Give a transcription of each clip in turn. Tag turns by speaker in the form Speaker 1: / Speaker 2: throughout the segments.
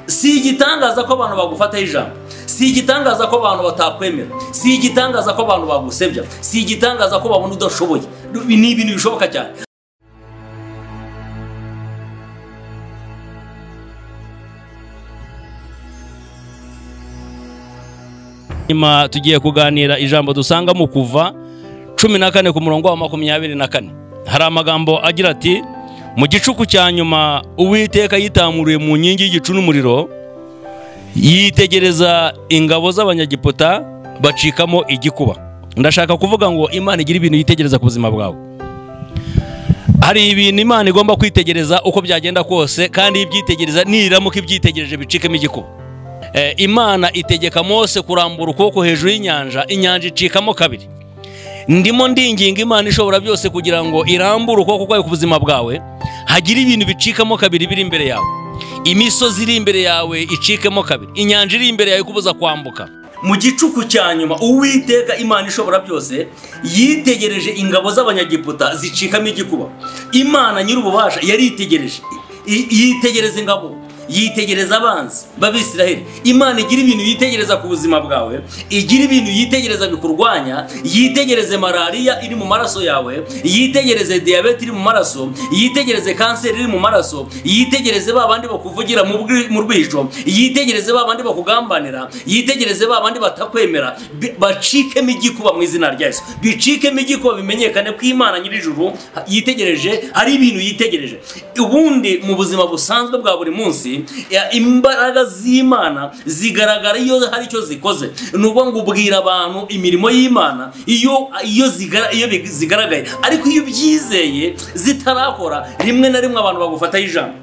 Speaker 1: si igitangaza ko abantu bagufataho ijambo, si igitangaza ko abantu batakwemera, si igitangaza ko abantu bagusebya, si igitangaza ko babona udashoboye. Ni ibintu bishoboka cyane. Nyuma tugiye kuganira ijambo dusanga mu Kuva 14 ku murongo wa 24. Hari amagambo agira ati, mu gicuku cya nyuma Uwiteka yitamuriye mu nkingi y'igicu n'umuriro, yitegereza ingabo z'abanyagiputa bacikamo igikuba. Ndashaka kuvuga ngo Imana igira ibintu yitegereza ku buzima bwawe. Hari ibintu Imana igomba kwitegereza uko byagenda kose, kandi ibyitegereza niramuka ibyitegereje bicikemo igikuba. Imana itegeka Mose kurambura ukuboko hejuru y'inyanja, inyanja icikamo kabiri. Ndimo ndinginga Imana ishobora byose kugira ngo irambure ukuboko kwayo ku buzima bwawe, hagira ibintu bicikamo kabiri biri imbere yawe. Imisozi iri imbere yawe icikemo kabiri, inyanja iri imbere yawe kubuza kwambuka. Mu gicuku cya nyuma Uwiteka Imana ishobora byose yitegereje ingabo z'abanyagiputa zicikamo igikuba. Imana nyir'ububasha yaritegereje, yitegereza ingabo, yitegereza abanzi b'Abisiraheli. Imana igira ibintu yitegereza ku buzima bwawe, igira ibintu yitegereza bikurwanya, yitegereze malaria iri mu maraso yawe, yitegereze diabete iri mu maraso, yitegereze kanseri iri mu maraso, yitegereze babandi bakuvugira mu rwijo, yitegereze babandi bakugambanira, yitegereze babandi batakwemera, bacikemo igikuba mu izina rya Yesu. Bicikemo igikuba, bimenyekane ko Imana nyir'ijuru yitegereje, hari ibintu yitegereje. Ubundi mu buzima busanzwe bwa buri munsi, imbaraga z'Imana zigaragara iyo hari icyo zikoze. Nubwo ngo ubwira abantu imirimo y'Imana iyo zigaragaye, ariko iyo byizeye zitarakora, rimwe na rimwe abantu bagufataho ijambo.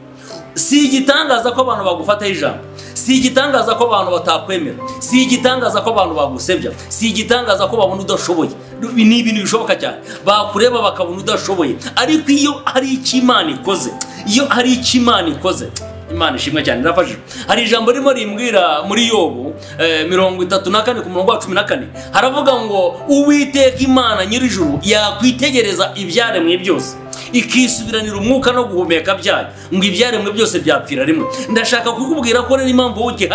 Speaker 1: Si igitangaza ko abantu bagufataho ijambo, si igitangaza ko abantu batakwemera, si igitangaza ko abantu bagusebya, si igitangaza ko babona udashoboye. Ni ibintu bishoboka cyane. Bakureba bakabona udashoboye, ariko iyo hari icyo Imana ikoze, iyo hari icyo Imana ikoze, Imana ishimwe cyane irafashije. Hari ijambo ririmo rimbwira muri Yobu 34 ku murongo wa 14, haravuga ngo Uwiteka Imana nyir'ijuru yakwitegereza ibyaremwe byose, ikisubiranira umwuka no guhumeka byayo, ngo ibyaremwe byose byapfira rimwe. Ndashaka kukubwira ko rero impamvu wowe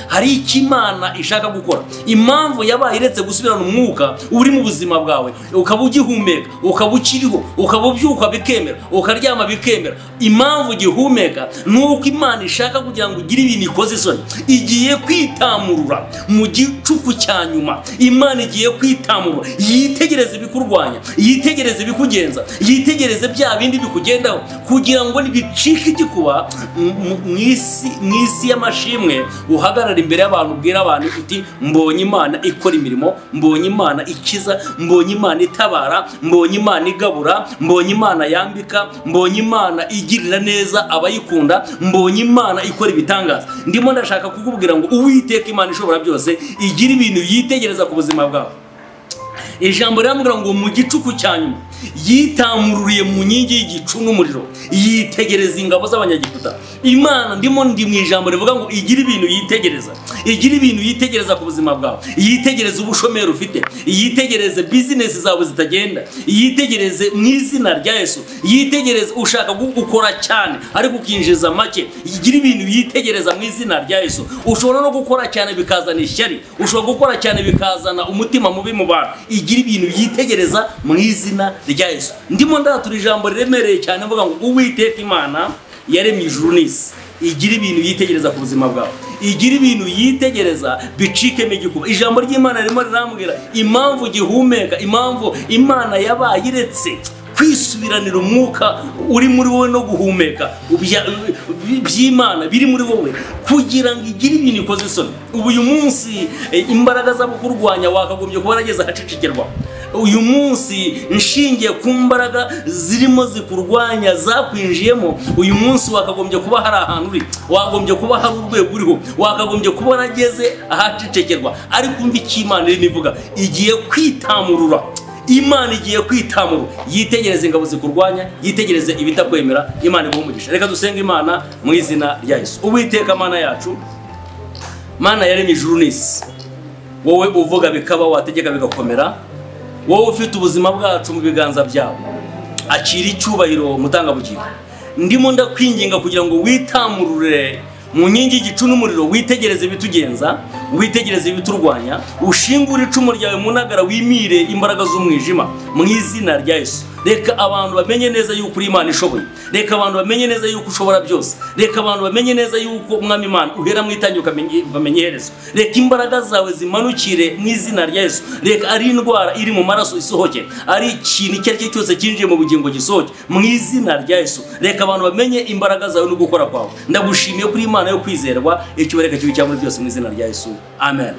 Speaker 1: hari icyo Imana ishaka gukora. Impamvu yabaye iretse gusubirana umwuka uri mu buzima bwawe, ukaba ugihumeka, ukaba ukiriho, ukaba ubyuka bikemera, ukaryama bikemera. Impamvu ugihumeka nuko Imana ishaka kugira ngo ugire ibintu ikoze isoni. Igiye kwitamurura mu gicuku cya nyuma. Imana igiye kwitamurura, yitegereze ibikurwanya, yitegereze ibikugenza, yitegereze bya bindi bikugendaho, kugira ngo nibicike igikuba mu isi y'amashimwe, uhagarara imbere y'abantu, ubwira abantu uti, mbonye Imana ikora imirimo, mbonye Imana ikiza, mbonye Imana itabara, mbonye Imana igabura, mbonye Imana yambika, mbonye Imana igirira neza abayikunda, mbonye Imana ikora ibitangaza. Ndimo ndashaka kukubwira ngo Uwiteka Imana ishobora byose igira ibintu yitegereza ku buzima bwawe. Ijambo riramubwira ngo mu gicuku cya nyuma yitamururiye mu nkingi y'igicu n'umuriro, yitegereza ingabo z'abanyagiputa. Imana ndi mu ijambo rivuga ngo igira ibintu yitegereza, igira ibintu yitegereza ku buzima bwawe. Yitegereze ubushomeri ufite, yitegereze business zawe zitagenda, yitegereze mu izina rya Yesu. Yitegereze ushaka gukora cyane ariko ukinjiza make, igira ibintu yitegereza mu izina rya Yesu. Ushobora no gukora cyane bikazana ishyari, ushobora gukora cyane bikazana umutima mubi mu bantu. Igira ibintu yitegereza mu izina rya Yesu. Ndimo ndatura ijambo riremereye cyane mvuga ngo Uwiteka Imana yaremye ijuru n'isi, igira ibintu yitegereza ku buzima bwawe, igira ibintu yitegereza bicikemo igikuba. Ijambo ry'Imana ririmo rirambwira impamvu gihumeka, impamvu Imana yabaye iretse kwisubiranira umwuka uri muri wowe no guhumeka by'Imana biri muri wowe, kugira ngo igire ibintu ikoze isoni. Ubu uyu munsi imbaraga z'abakurwanya wakagombye kuba warageze ahacicikerwa. Uyu munsi nshingiye ku mbaraga zirimo zikurwanya zakwinjiyemo, uyu munsi wakagombye kuba hari ahantu uri, wagombye kuba hari urwego uriho, wakagombye kuba warageze ahacicikerwa. Ariko umva icyo Imana irimo ivuga, igiye kwitamurura. Imana igiye kwitamurura, yitegereze ingabo zikurwanya, yitegereze ibitakwemera. Imana ibahe umugisha. Reka dusenga Imana mu izina rya Yesu. Uwiteka Mana yacu, Mana yaremye ijuru n'isi, wowe uvuga bikaba, wategeka bigakomera, wowe ufite ubuzima bwacu mu biganza byawe. Akira icyubahiro mutangabugingo. Ndimo ndakwinginga kugira ngo witamurure mu nkingi y'igicu n'umuriro witegereze ibitugenza, witegereze ibiturwanya, ushingure icumu ryawe mu ntagara, wimire imbaraga z'umwijima mu izina rya Yesu. Reka abantu bamenye neza yuko uri Imana ishoboye. Reka abantu bamenye neza yuko ushobora byose. Reka abantu bamenye neza yuko Umwami Imana uhera mu itangira bamenye iherezo. Reka imbaraga zawe zimanukire mu izina rya Yesu. Reka ari indwara iri mu maraso isohoke, ari ikintu icyo ari cyo cyose cyinjiye mu bugingo gisohoke mu izina rya Yesu. Reka abantu bamenye imbaraga zawe no gukora kwawe. Ndagushimiye kuri Imana yo kwizerwa, icyubahiro kibi cyamuri byose mu izina rya Yesu. Amen.